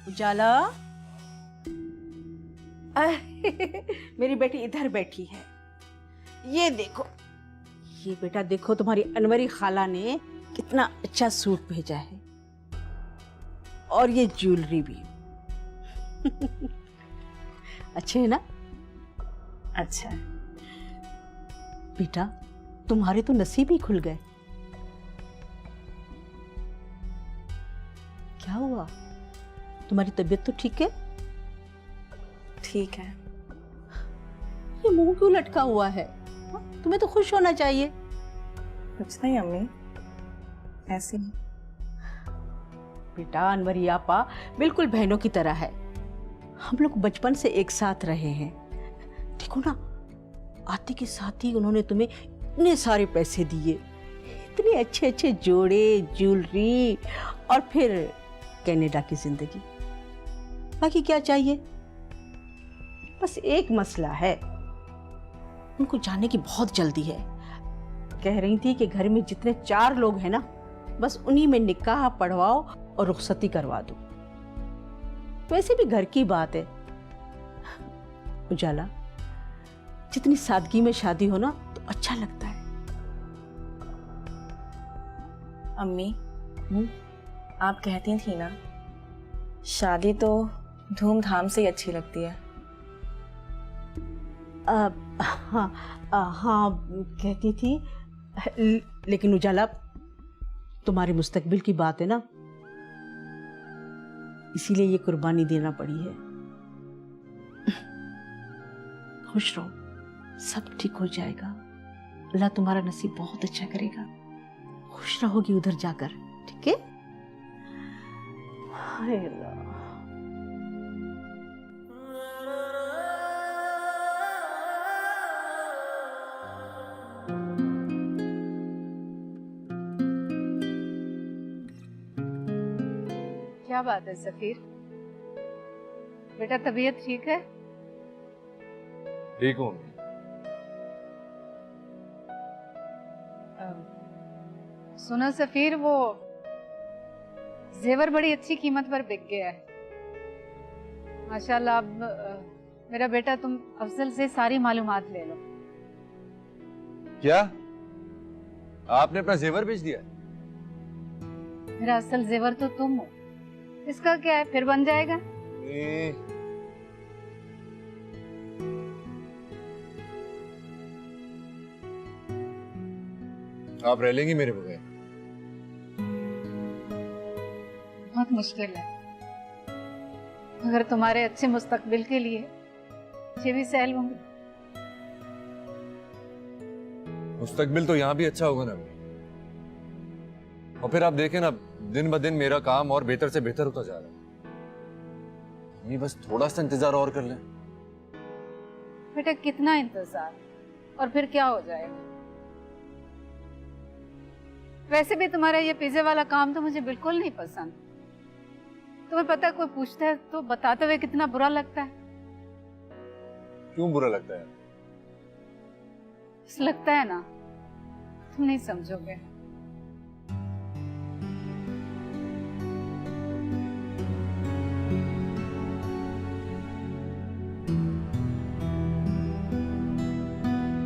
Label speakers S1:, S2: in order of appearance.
S1: उजाला मेरी बेटी इधर बैठी है। ये देखो, ये बेटा देखो, तुम्हारी अनवरी खाला ने कितना अच्छा सूट भेजा है, और ये ज्वेलरी भी। अच्छे है ना?
S2: अच्छा है
S1: बेटा, तुम्हारे तो नसीब ही खुल गए। क्या हुआ? तुम्हारी तबीयत तो ठीक है?
S2: ठीक है।
S1: ये मुंह क्यों लटका हुआ है? तुम्हें तो खुश होना चाहिए।
S2: कुछ नहीं अम्मी, ऐसे ही।
S1: बेटा, अनवरी आपा बिल्कुल बहनों की तरह है। हम लोग बचपन से एक साथ रहे हैं। देखो ना, आते के साथ ही उन्होंने तुम्हें इतने सारे पैसे दिए, इतने अच्छे अच्छे जोड़े, ज्वेलरी, और फिर कनाडा की जिंदगी। बाकी क्या चाहिए? बस एक मसला है, उनको जाने की बहुत जल्दी है। कह रही थी कि घर में जितने 4 लोग हैं ना, बस उन्हीं में निकाह पढ़वाओ और रुखसती करवा दो। वैसे भी घर की बात है। उजाला, जितनी सादगी में शादी हो ना तो अच्छा लगता है।
S2: अम्मी, आप कहती थी ना, शादी तो धूमधाम से ही अच्छी लगती है।
S1: हाँ, कहती थी, लेकिन उजाला, तुम्हारे मुस्तकबिल की बात है ना, इसीलिए ये कुर्बानी देना पड़ी है। खुश रहो, सब ठीक हो जाएगा। अल्लाह तुम्हारा नसीब बहुत अच्छा करेगा। खुश रहोगी उधर जाकर, ठीक है? हाय अल्लाह।
S3: क्या बात है सफीर? बेटा तबीयत ठीक है?
S4: ठीक हूँ।
S3: सुना सफीर, वो जेवर बड़ी अच्छी कीमत पर बिक गया है माशाल्लाह। अब मेरा बेटा, तुम अफजल से सारी मालूमात ले लो।
S4: क्या आपने अपना जेवर बेच दिया?
S3: मेरा असल जेवर तो तुम हो, इसका क्या है, फिर बन जाएगा।
S4: आप रह लेंगी मेरे बगैर?
S3: बहुत मुश्किल है, मगर तुम्हारे अच्छे मुस्तकबिल के लिए ये भी सहल होंगे।
S4: मुस्तकबिल तो यहाँ भी अच्छा होगा ना। और फिर आप देखें ना, दिन ब दिन मेरा काम और बेहतर से बेहतर होता जा रहा है। ये बस थोड़ा सा इंतजार और कर लें।
S3: बेटा कितना इंतजार, और फिर क्या हो जाएगा? वैसे भी तुम्हारा ये पिज्जे वाला काम तो मुझे बिल्कुल नहीं पसंद। तुम्हें पता है, कोई पूछता है तो बताते हुए कितना बुरा लगता है।
S4: क्यों बुरा लगता है?
S3: लगता है ना, तुम नहीं समझोगे।